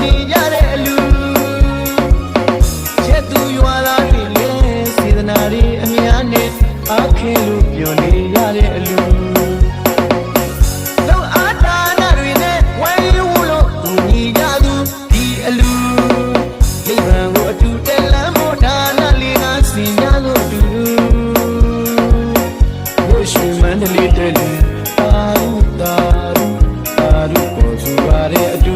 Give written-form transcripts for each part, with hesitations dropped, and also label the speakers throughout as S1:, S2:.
S1: နေကြတဲ့အလူချက်သူရွာသားတွေလဲစေတနာတွေအများနဲ့အခင်းလို့ပြောနေရတဲ့အလူလောက်အားဒါနတွေနဲ့ဝိုင်းဝန်းလို့သူညီကြသူဒီအလူနိဗ္ဗာန်ကိုအတူတက်လမ်းဖို့ဒါနလေးကစင်ကြလို့အတူဘုရှိမန္တလေးတဲ့လူတာရုပေါ်စုရတဲ့အတူ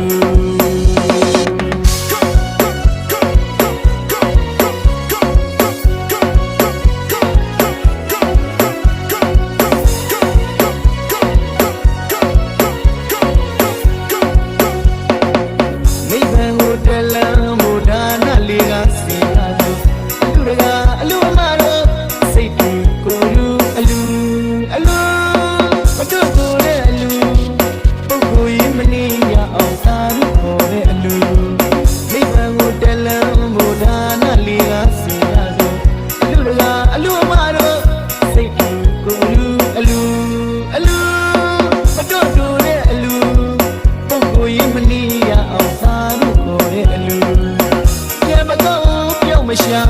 S1: မရှာ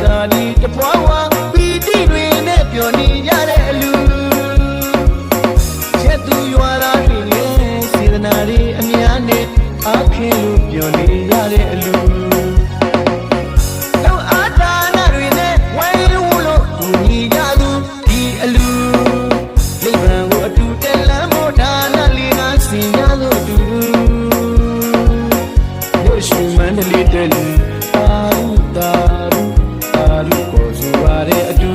S1: ဒါဒီတပွားဝါပီတိတွေနဲ့ပြောနေကြတဲ့အလူချက်သူရွာသားတွေနဲ့စေတနာတွေအများနဲ့အခင်းလို့ပြောနေကြတဲ့အလူလောက်အားဒါနတွေနဲ့ဝိုင်းဝန်းလို့သူညီကြသူဒီအလူနိဗ္ဗာန်ကိုအတူတက်လမ်းဖို့ဒါနလေးကစင်ကြလို့အတူရုပ်ရှင်မန္တလေးတဲ့လူတာရုပေါ်စုရတဲ့အတူ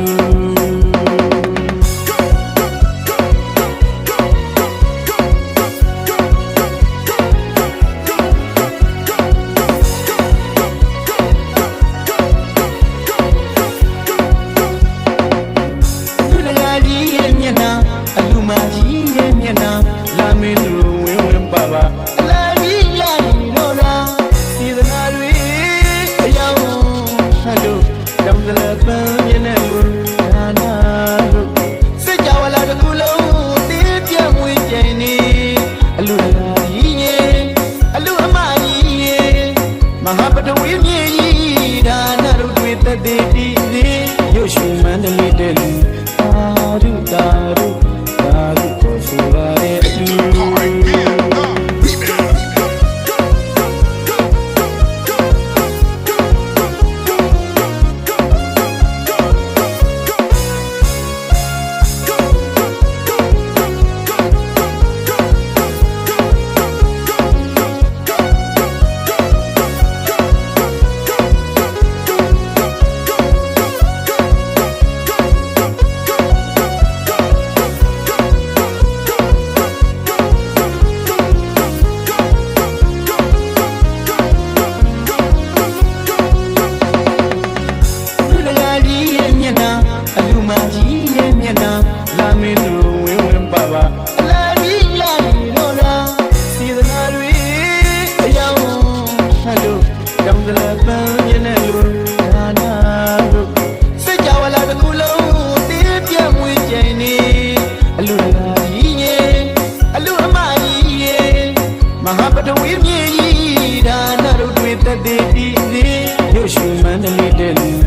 S1: လူတကာကြီးရဲ့မျက်နှာအလူမကြီးရဲ့မျက်နှာလာမင်းတို့ဝင်းဝင်းပါပါအလားကြီးရည်တော့လားစေတနာတွေအယောင်ဟန်တို့တောင်းတလပန်းမျက်နှာကိုဒါနာတို့စိတ်ကြဝလာတစ်ခုလုံးတင်းပြတ်မွေးပြိုင်နေအလူတကာကြီးရဲ့အလူအမကြီးရဲ့မဟာပထဝီမြေကြီးဒါနာတို့တွေ့သက်သေးဒီရုပ်ရှင်မန္တလေးတဲ့လူတာရုပေါ်စုရတဲ့အတူလာမင်းတို့ဝင်းဝင်းပါပါအလားကြီးရည်တော့လားစေတနာတွေအယောင်ဟန်တို့တောင်းတလပန်းမျက်နှာကိုဒါနာတို့စိတ်ကြဝလာတစ်ခုလုံးတင်းပြတ်မွေးကြိုင်နေအလူတကာကြီးရဲ့အလူအမကြီးရဲ့မဟာပထဝီမြေကြီးဒါနာတို့တွေ့သက်သေးဒီရုပ်ရှင်မန္တလေးတဲ့လူ